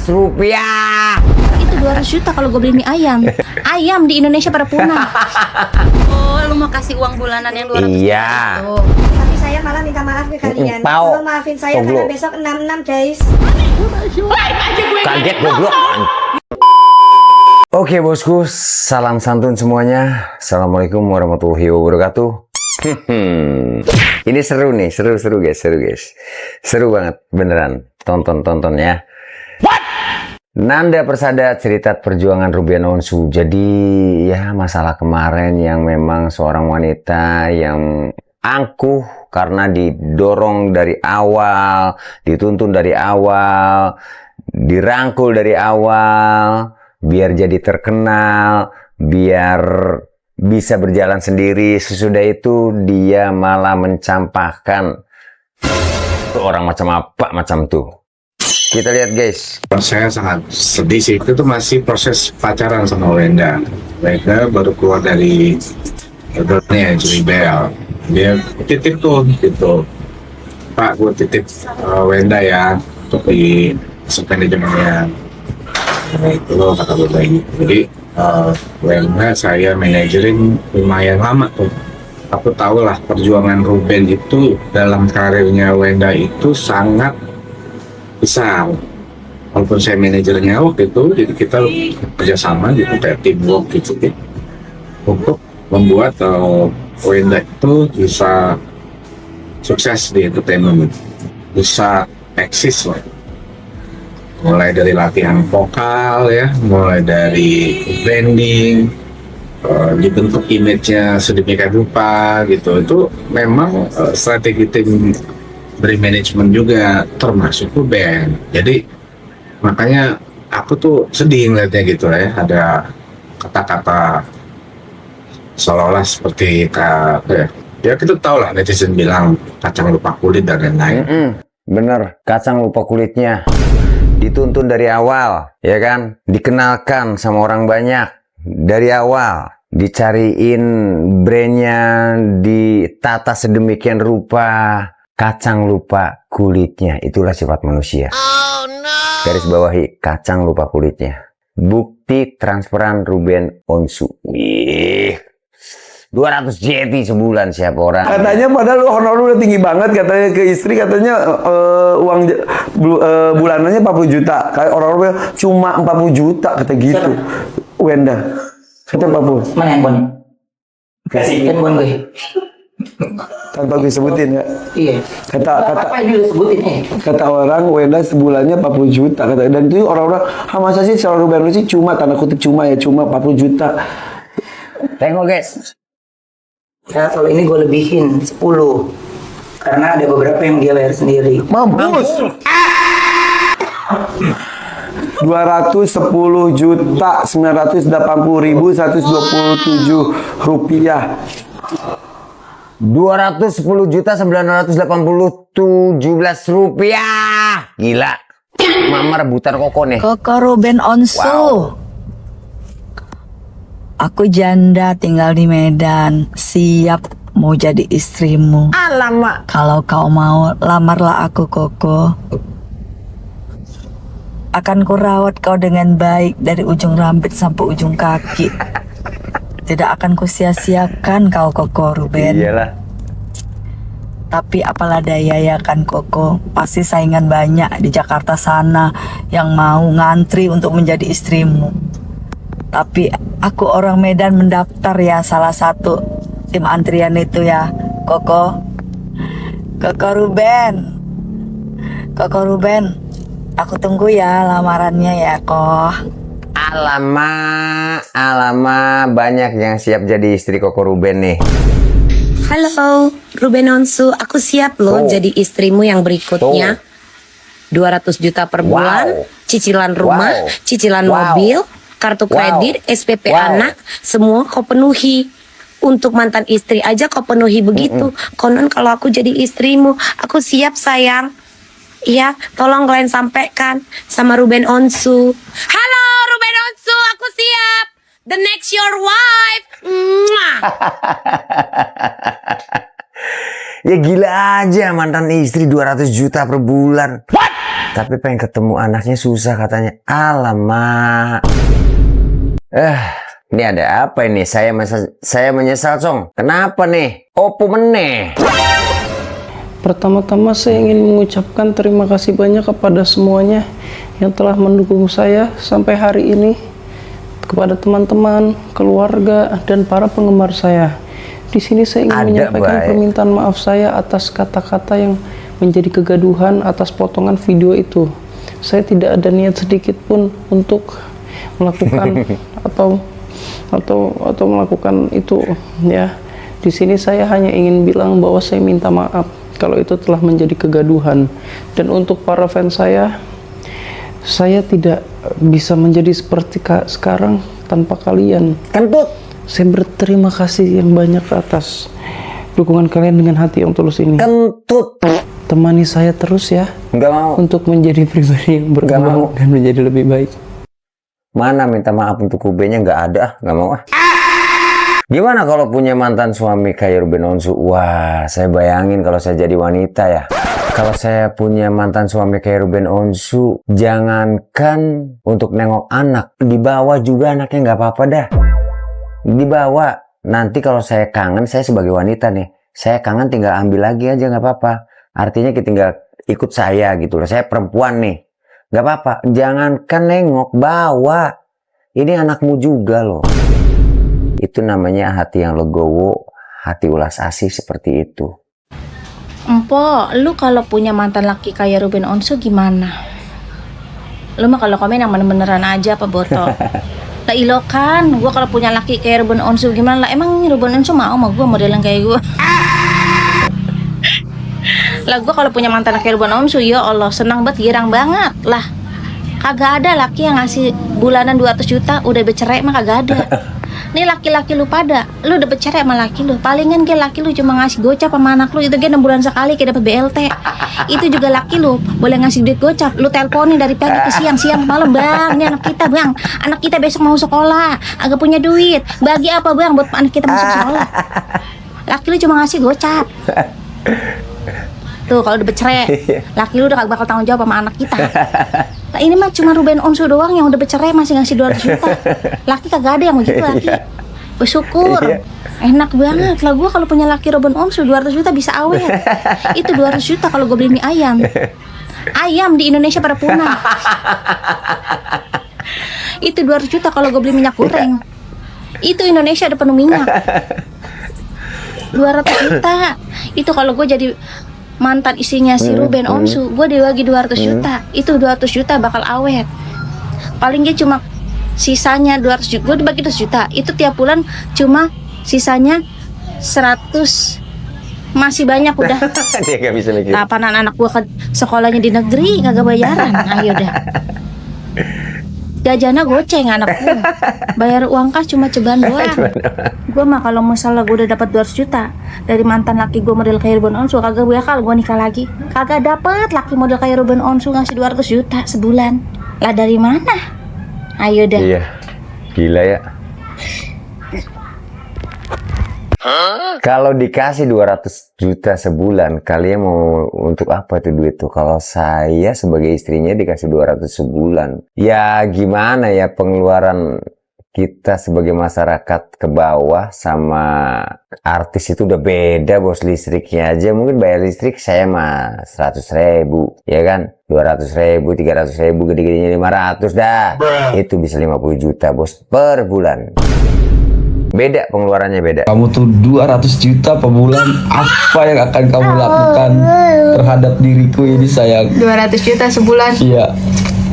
rupiah. Itu 200 juta kalau gue beli mie ayam. Ayam di Indonesia pada punah. Oh, lu mau kasih uang bulanan yang 200 Iya. juta itu. Tapi saya malah minta maaf ke kalian. Tahu. Tolong maafin saya karena besok 66 guys. Kaget goblok. Oke bosku, salam santun semuanya. Assalamualaikum warahmatullahi wabarakatuh. Ini seru nih, seru guys, seru banget beneran. Tonton ya. Nanda Persada, cerita perjuangan Ruben Onsu. Jadi ya masalah kemarin yang memang seorang wanita yang angkuh karena didorong dari awal, dituntun dari awal, dirangkul dari awal, biar jadi terkenal, biar bisa berjalan sendiri. Sesudah itu dia malah mencampakkan orang macam apa macam tuh. Kita lihat guys. Saya sangat sedih sih. Itu tuh masih proses pacaran sama Wenda. Wenda baru keluar dari Edwardnya Juribel. Dia titip tuh gitu, Pak, gue titip Wenda ya untuk di manajemennya. Nah itu loh kata gue kayak gitu. Jadi Wenda saya manajerin lumayan lama tuh. Aku tahu lah perjuangan Ruben itu dalam karirnya Wenda itu sangat besar. Walaupun saya manajernya waktu itu, jadi kita kerjasama gitu kayak teamwork gitu untuk membuat Wenda itu bisa sukses di entertainment, bisa eksis lah. Mulai dari latihan vokal ya, mulai dari branding, dibentuk image-nya sedemikian rupa gitu. Itu memang strategi tim dari manajemen juga, termasuk band. Jadi makanya aku tuh sedih ngeliatnya gitu ya, ada kata-kata seolah-olah seperti ya kita tahu lah, netizen bilang kacang lupa kulit dan lain-lain. Bener, kacang lupa kulitnya. Dituntun dari awal, ya kan? Dikenalkan sama orang banyak dari awal, dicariin brandnya, ditata sedemikian rupa. Kacang lupa kulitnya, itulah sifat manusia. Oh, no. Garis bawahi, kacang lupa kulitnya. Bukti transferan Ruben Onsu. Wih, 200 JT sebulan siapa orang? Katanya padahal honor lu udah tinggi banget, katanya ke istri, katanya uang bulanannya 40 juta. Kayak orang-orang cuma 40 juta kata gitu. Wenda. Kata 40. Mana handphone? Kasih handphone gue. Tanpa gue sebutin ya. Iya. Apa yang dia sebutin nih? Kata orang Wenda sebulannya 40 juta kata. Dan itu orang-orang, masa sih seorang Ruben Onsu cuma tanda kutip cuma 40 juta. Tengok guys. Ya kalau ini gue lebihin 10. Karena ada beberapa yang dia bayar sendiri. Mampus. 210 juta 980.127 rupiah. 210 juta 980 17 rupiah. Gila. Mama rebutan koko nih. Koko Ruben Onsu. Wow. Aku janda tinggal di Medan. Siap mau jadi istrimu. Alamak. Kalau kau mau, lamarlah aku, Koko. Akan kurawat kau dengan baik dari ujung rambut sampai ujung kaki. Tidak akan kusia-siakan kau, Koko Ruben. Iyalah. Tapi apalah daya ya kan, Koko. Pasti saingan banyak di Jakarta sana yang mau ngantri untuk menjadi istrimu. Tapi aku orang Medan mendaftar ya salah satu tim antrian itu ya, Koko. Koko Ruben. Koko Ruben, aku tunggu ya lamarannya ya, Kok. Alamak, banyak yang siap jadi istri Koko Ruben nih. Halo, Ruben Onsu, aku siap loh jadi istrimu yang berikutnya. 200 juta per bulan, cicilan rumah, cicilan mobil, kartu kredit, SPP anak, semua kau penuhi. Untuk mantan istri aja kau penuhi begitu. Konon kalau aku jadi istrimu, aku siap sayang. Iya, tolong kalian sampaikan sama Ruben Onsu. Halo Ruben Onsu, aku siap. The next your wife. Mwah. Ya gila aja mantan istri 200 juta per bulan. What? Tapi pengen ketemu anaknya susah katanya. Alamak. Ini ada apa ini? Saya menyesal, Song. Kenapa nih? Opo meneh? Pertama-tama saya ingin mengucapkan terima kasih banyak kepada semuanya yang telah mendukung saya sampai hari ini, kepada teman-teman, keluarga, dan para penggemar saya. Di sini saya ingin menyampaikan permintaan maaf saya atas kata-kata yang menjadi kegaduhan atas potongan video itu. Saya tidak ada niat sedikit pun untuk melakukan atau melakukan itu ya. Di sini saya hanya ingin bilang bahwa saya minta maaf kalau itu telah menjadi kegaduhan. Dan untuk para fans saya tidak bisa menjadi seperti sekarang tanpa kalian. Kentut. Saya berterima kasih yang banyak atas dukungan kalian dengan hati yang tulus ini. Kentut. Temani saya terus ya. Nggak mau. Untuk menjadi pribadi yang berkembang dan menjadi lebih baik. Mana minta maaf untuk kubenya? Nggak ada, nggak mau. Gimana kalau punya mantan suami kayak Ruben Onsu? Wah, saya bayangin kalau saya jadi wanita ya. Kalau saya punya mantan suami kayak Ruben Onsu, jangankan untuk nengok anak, dibawa juga anaknya nggak apa-apa dah. Dibawa. Nanti kalau saya kangen, saya sebagai wanita nih, saya kangen tinggal ambil lagi aja nggak apa-apa. Artinya kita tinggal ikut saya gitu loh. Saya perempuan nih, nggak apa-apa. Jangankan nengok, bawa. Ini anakmu juga loh. Itu namanya hati yang legowo, hati ulas asih seperti itu. Empo, lu kalau punya mantan laki kayak Ruben Onsu gimana? Lu mah kalau komen yang bener-beneran aja apa botol? Lah ilo kan, gua kalau punya laki kayak Ruben Onsu gimana lah? Emang Ruben Onsu mau sama gua model yang kayak gua? Lah gua kalau punya mantan laki Ruben Onsu, ya Allah senang banget, girang banget lah. Kagak ada laki yang ngasih bulanan 200 juta udah bercerai mah kagak ada. Nih laki-laki lu pada, lu udah bercerai sama laki lu, palingan kayak laki lu cuma ngasih gocap sama anak lu, itu kayak 6 bulan sekali kayak dapet BLT. Itu juga laki lu boleh ngasih duit gocap, lu teleponin dari pagi ke siang ke malam, bang, ini anak kita bang, anak kita besok mau sekolah, agak punya duit, bagi apa bang buat anak kita masuk sekolah. Laki lu cuma ngasih gocap. Tuh kalau udah bercerai, laki lu udah kagak bakal tanggung jawab sama anak kita. Nah, ini mah cuma Ruben Onsu doang yang udah bercerai masih ngasih 200 juta. Laki kagak ada yang begitu laki. Bersyukur. Enak banget lah gua kalau punya laki Ruben Onsu 200 juta bisa awet. Itu 200 juta kalau gue beli mie ayam. Ayam di Indonesia pada punah. Itu 200 juta kalau gue beli minyak goreng. Itu Indonesia ada penuh minyak. 200 juta. Itu kalau gue jadi mantan istrinya si Ruben Onsu, gue dibagi 200 juta. Itu 200 juta bakal awet. Paling dia cuma sisanya 200 juta, gue dibagi 200 juta. Itu tiap bulan cuma sisanya 100. Masih banyak udah. Dia gak bisa mikir. Kapan anak gue ke sekolahnya di negeri kagak bayaran. Ayo dah. Jajannya goceng anak gue. Bayar uang kas cuma ceban doang. Gue mah kalau misalnya gue udah dapat 200 juta dari mantan laki gue model kayak Ruben Onsu, kagak bakal gue nikah lagi. Kagak dapet laki model kayak Ruben Onsu ngasih 200 juta sebulan. Lah dari mana? Ayo dah. Iya, gila ya. Kalau dikasih 200 juta sebulan, kalian mau untuk apa tuh duit tuh? Kalau saya sebagai istrinya dikasih 200 sebulan, ya gimana ya, pengeluaran kita sebagai masyarakat ke bawah sama artis itu udah beda bos. Listriknya aja mungkin bayar listrik saya mah 100.000 ya kan, 200.000, 300.000, gede-gedenya 500 dah. Itu bisa 50 juta bos per bulan. Beda pengeluarannya, beda. Kamu tuh 200 juta per bulan, apa yang akan kamu lakukan terhadap diriku ini sayang? 200 juta sebulan? Iya.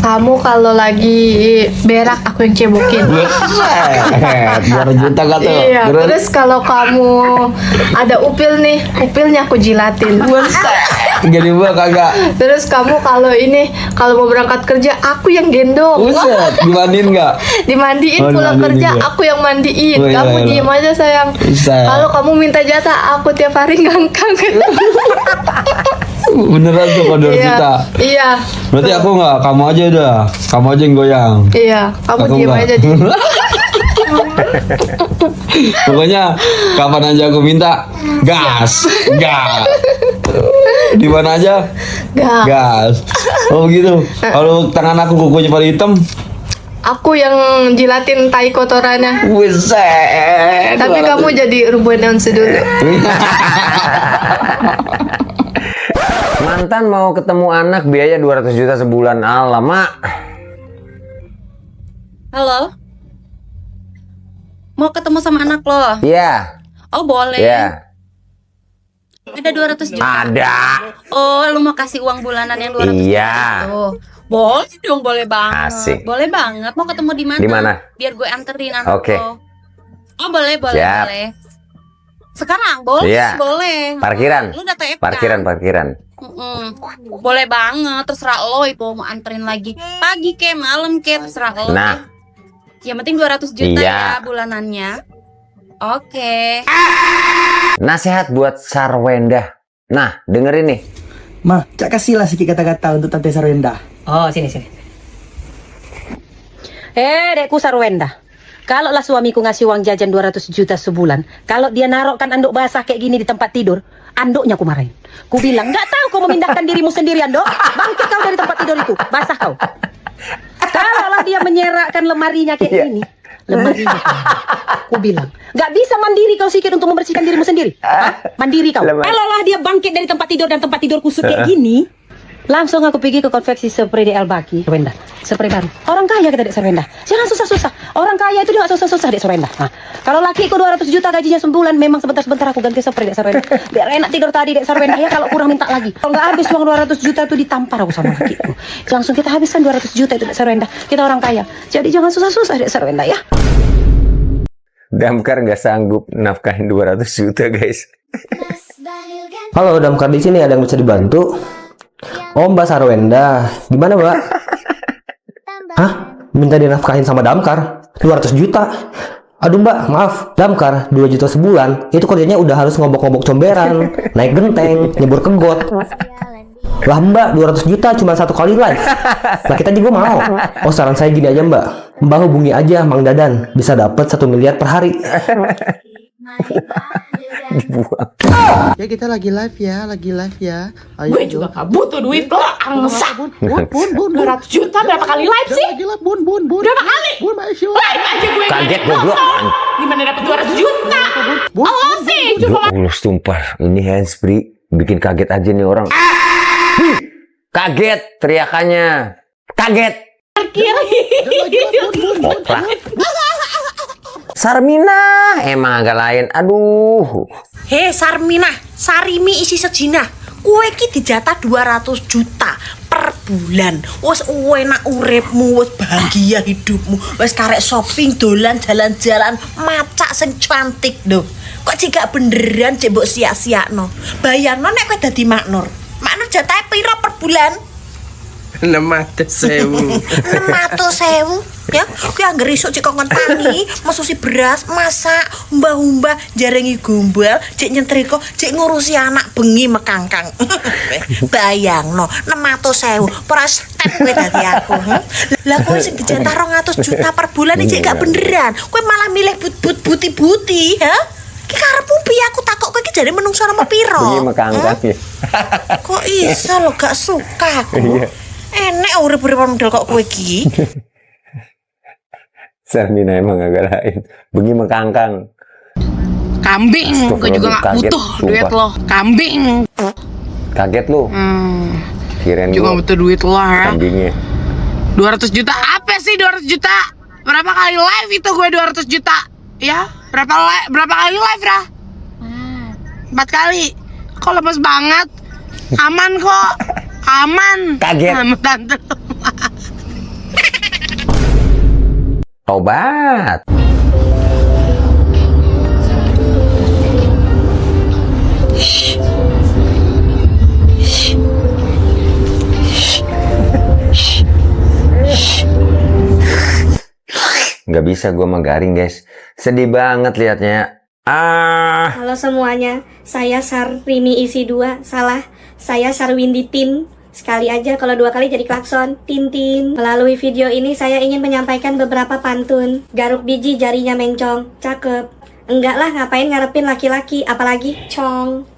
Kamu kalau lagi berak aku yang cebokin. 200 juta gak tuh? Iya, terus kalau kamu ada upil nih, upilnya aku jilatin. Gede banget kagak. Terus kamu kalau mau berangkat kerja aku yang gendong. Buset, dimandiin gak? Dimandiin pulang kerja juga. Aku yang mandiin. Oh, iya, Kamu iya. diem aja sayang. Kalau kamu minta jatah aku tiap hari ngangkang. Beneran tuh kalau 200 juta? Iya. Berarti aku nggak, kamu aja udah. Kamu aja yang goyang. Iya, kamu Aku diem nggak. aja diem. Pokoknya kapan aja aku minta, gas. Di mana aja? Gas. Oh gitu. Kalau tangan aku kukunya pada hitam. Aku yang jilatin tai kotorannya. Buset. Tapi kamu jadi Ruben Onsu dulu. Mantan mau ketemu anak biaya 200 juta sebulan. Alamak. Halo? Mau ketemu sama anak lo? Iya. Oh boleh. Iya. Ada 200 juta? Ada. Oh lu mau kasih uang bulanan yang 200 Iya. juta itu? Boleh dong, boleh banget. Asik. Boleh banget. Mau ketemu di mana? Di mana? Biar gue anterin anak Oke. lo. Oh boleh, boleh, Siap. boleh. Sekarang? Boleh, Iya. boleh. Parkiran. Lu udah TF Parkiran. Boleh banget, terserah lo itu mau anterin lagi. Pagi ke, malam ke, terserah lo. Nah. Yang penting 200 juta Iya. ya bulanannya. Oke. Nasihat buat Sarwenda. Nah, dengerin nih. Ma, cak kasihlah sedikit kata-kata untuk Tante Sarwenda. Oh, sini. Dekku Sarwenda. Kalau lah suamiku ngasih uang jajan 200 juta sebulan, kalau dia narokkan anduk basah kayak gini di tempat tidur, anduknya aku marahin. Ku bilang, nggak tahu kau memindahkan dirimu sendiri, anduk. Bangkit kau dari tempat tidur itu, basah kau. Kalau lah dia menyerakkan lemarinya kayak gini, lemarinya ku bilang, nggak bisa mandiri kau sikit untuk membersihkan dirimu sendiri. Hah? Mandiri kau. Kalau lah dia bangkit dari tempat tidur dan tempat tidur kusut kayak gini, langsung aku pergi ke konveksi spray Dek Albaki, Sarwenda. Spray baru. Orang kaya kita Dek Sarwenda. Jangan susah-susah. Orang kaya itu dia nggak susah-susah Dek Sarwenda. Nah, kalau lakiku 200 juta gajinya sebulan, memang sebentar-sebentar aku ganti spray Dek Sarwenda. Biar enak tidur tadi Dek Sarwenda ya, kalau kurang minta lagi. Kalau nggak habis uang 200 juta itu ditampar aku sama lakiku. Langsung kita habiskan 200 juta itu Dek Sarwenda. Kita orang kaya. Jadi jangan susah-susah Dek Sarwenda ya. Damkar nggak sanggup nafkahin 200 juta, guys. Halo, Damkar di sini, ada yang bisa dibantu? Oh, Mbak Sarwenda, gimana Mbak? Hah? Minta dinafkahin sama Damkar? 200 juta? Aduh Mbak, maaf, Damkar 2 juta sebulan, itu kerjanya udah harus ngobok-ngobok comberan, naik genteng, nyebur ke got. Lah Mbak, 200 juta cuma 1 kali live. Nah kita juga mau. Oh, saran saya gini aja Mbak, Mbak hubungi aja Mang Dadan, bisa dapat 1 miliar per hari. Ya kita lagi live ya. Ayo, Gue juga gak butuh duit lo, angsa. Bun, 200 juta berapa kali live sih? Lagi live, bun. Berapa kali? Bun, Maisyo. Live aja gue. Kaget goblok. Gimana dapat 200 juta? Allah sih. Ya Allah, sumpah. Ini handsfree bikin kaget aja nih orang. Kaget teriakannya. Kaget. Oplak. Sarmina emang agak lain. Aduh. Hei Sarmina, Sarimi isi sejina. Kue ki dijatah 200 juta per bulan. Wes enak uripmu, wes bahagia hidupmu, wes karek shopping, dolan, jalan-jalan, macak sing cantik lho. Kok jika beneran cek mbok sia-siakno. Bayangno nek kowe dadi Maknur. Maknur jatahe piro per bulan? 600.000. 600.000 ya, kuwi angger isuk cek kongkon tangi, mesusi beras, masak, umbah-umbah, jarengi gombal, cek nyetrika, cek ngurusi anak bengi mekangkang. Bayangno, 600.000 per step kowe dadi aku. Lah kowe sing dijatah 200 juta per bulan iki gak beneran. Kowe malah milih buti-buti, ha? Ki karepmu piye aku takok kowe iki jare menungso nomor piro? Bengi mekangkang ya. Kok iso lo gak suka aku? Enek urip-urip model kok kowe iki. Sarmina emang agak lain. Bengi mekangkang. Kambing, gue juga gak Kaget, butuh sumpah. duit lo. Kambing. Kaget lu. Kirain Juga gua butuh duit lo ya. kambingnya. 200 juta apa sih 200 juta? Berapa kali live itu gue 200 juta? Ya, berapa kali live Rah? 4 kali. Kok lemes banget? Aman kok. Aman. Kaget. Aman tante. Obat. Nggak bisa gue garing guys. Sedih banget liatnya. Halo semuanya, saya Sarimi isi 2. Salah, saya Sarwindi Tin. Sekali aja, kalau 2 kali jadi klakson. Tin. Melalui video ini saya ingin menyampaikan beberapa pantun. Garuk biji jarinya mencong, cakep. Enggak lah, ngapain ngarepin laki-laki, apalagi cong.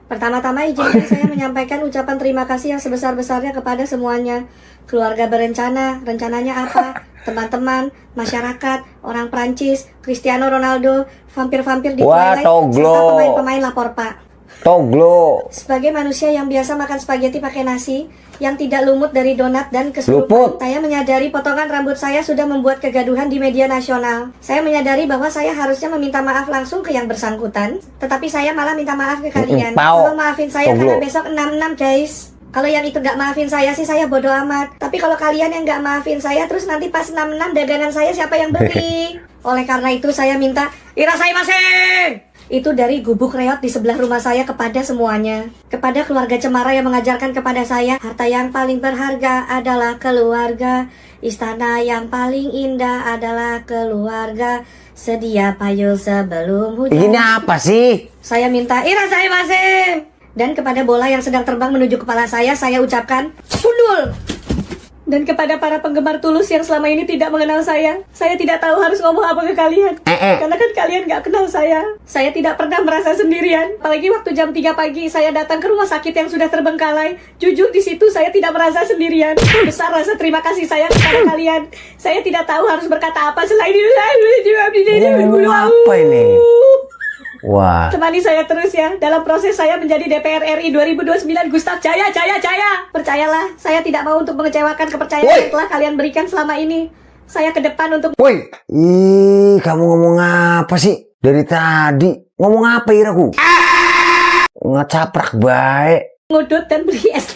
Pertama-tama izinkan saya menyampaikan ucapan terima kasih yang sebesar-besarnya kepada semuanya. Keluarga berencana, rencananya apa? Teman-teman, masyarakat, orang Prancis, Cristiano Ronaldo, vampir-vampir di Wah, Twilight, Toglo. serta pemain-pemain lapor Pak. Toglo. Sebagai manusia yang biasa makan spaghetti pakai nasi, yang tidak lumut dari donat dan kesurupan, saya menyadari potongan rambut saya sudah membuat kegaduhan di media nasional. Saya menyadari bahwa saya harusnya meminta maaf langsung ke yang bersangkutan, tetapi saya malah minta maaf ke kalian. Tolong maafin saya karena besok 66 guys. Kalau yang itu gak maafin saya sih saya bodoh amat. Tapi kalau kalian yang gak maafin saya, terus nanti pas 66 dagangan saya siapa yang beli? Oleh karena itu saya minta irasaimase. Itu dari gubuk reot di sebelah rumah saya kepada semuanya. Kepada keluarga cemara yang mengajarkan kepada saya, harta yang paling berharga adalah keluarga. Istana yang paling indah adalah keluarga. Sedia payung sebelum hujan. Ini apa sih? Saya minta irasaimase. Dan kepada bola yang sedang terbang menuju kepala saya ucapkan sundul. Dan kepada para penggemar Tulus yang selama ini tidak mengenal saya tidak tahu harus ngomong apa ke kalian. Karena kan kalian gak kenal saya. Saya tidak pernah merasa sendirian. Apalagi waktu jam 3 pagi saya datang ke rumah sakit yang sudah terbengkalai. Jujur di situ saya tidak merasa sendirian. Besar rasa terima kasih saya kepada kalian. Saya tidak tahu harus berkata apa selain itu. Apa ini? Wah. Temani saya terus ya dalam proses saya menjadi DPR RI 2029 Gustaf Jaya. Percayalah, saya tidak mau untuk mengecewakan kepercayaan yang telah kalian berikan selama ini. Saya ke depan untuk... Woi, kamu ngomong apa sih? Dari tadi ngomong apa Iraku? Ngecaprak baik. Ngudut dan beli es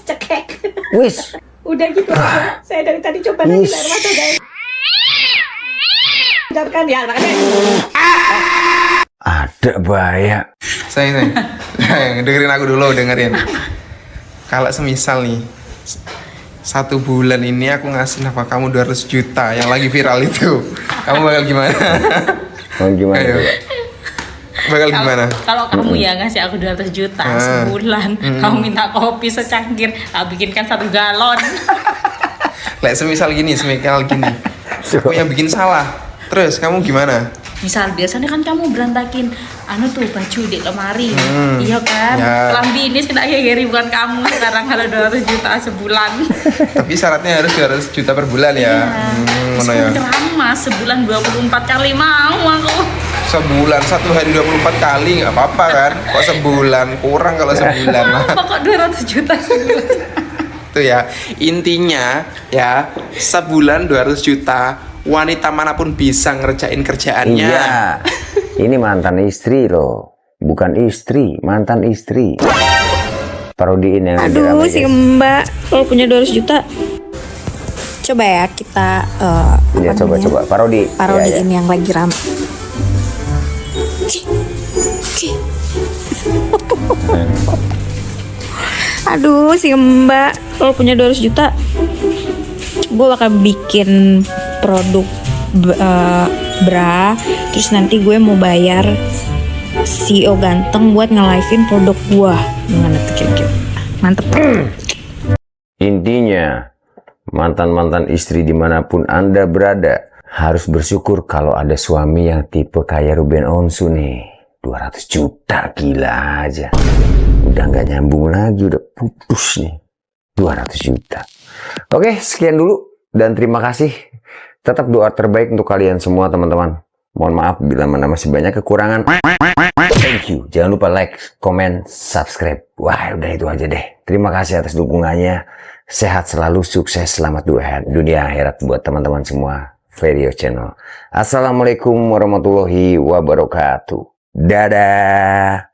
cekek. Wis. Udah gitu aja. Saya dari tadi coba lagi air mata guys. Ucapkan ya, makasih. Ada bahaya. Sayang, dengerin aku dulu, dengerin. Kalau semisal nih 1 bulan ini aku ngasih nafkah kamu 200 juta yang lagi viral itu, kamu bakal gimana? Gimana? Ayo. Bakal gimana? Kalau kamu ya ngasih aku 200 juta sebulan, kamu minta kopi secangkir, aku bikinkan 1 galon. Lek semisal gini, aku yang bikin salah. Terus kamu gimana? Misal biasanya kan kamu berantakin baju di lemari. Iya kan? Ya. Lambi ini kena Gary bukan kamu. Sekarang ada 200 juta sebulan. Tapi syaratnya harus 200 juta per bulan ya. Mana ya? Lama sebulan 24 kali mau aku. Sebulan 1 hari 24 kali nggak apa-apa kan? Kok sebulan kurang kalau sebulan mah. Kok 200 juta sebulan? Itu ya. Intinya ya sebulan 200 juta. Wanita manapun bisa ngerjain kerjaannya. Iya. Ini mantan istri loh. Bukan istri, mantan istri. Parodiin yang aduh si Mbak, kalau punya 200 juta coba ya kita ya coba parodiin yang lagi rame. Aduh si Mbak, kalau punya 200 juta gue bakal bikin produk bra, terus nanti gue mau bayar CEO ganteng buat nge-live-in produk gue. Gimana tuh kira-kira? Mantep. Intinya mantan-mantan istri dimanapun Anda berada harus bersyukur kalau ada suami yang tipe kayak Ruben Onsu nih. 200 juta gila aja. Udah nggak nyambung lagi, udah putus nih. 200 juta. Oke, sekian dulu dan terima kasih. Tetap doa terbaik untuk kalian semua teman-teman. Mohon maaf bila mana masih banyak kekurangan. Thank you. Jangan lupa like, comment, subscribe. Wah, udah itu aja deh. Terima kasih atas dukungannya. Sehat selalu, sukses, selamat dunia akhirat buat teman-teman semua. Vario Channel. Assalamualaikum warahmatullahi wabarakatuh. Dadah.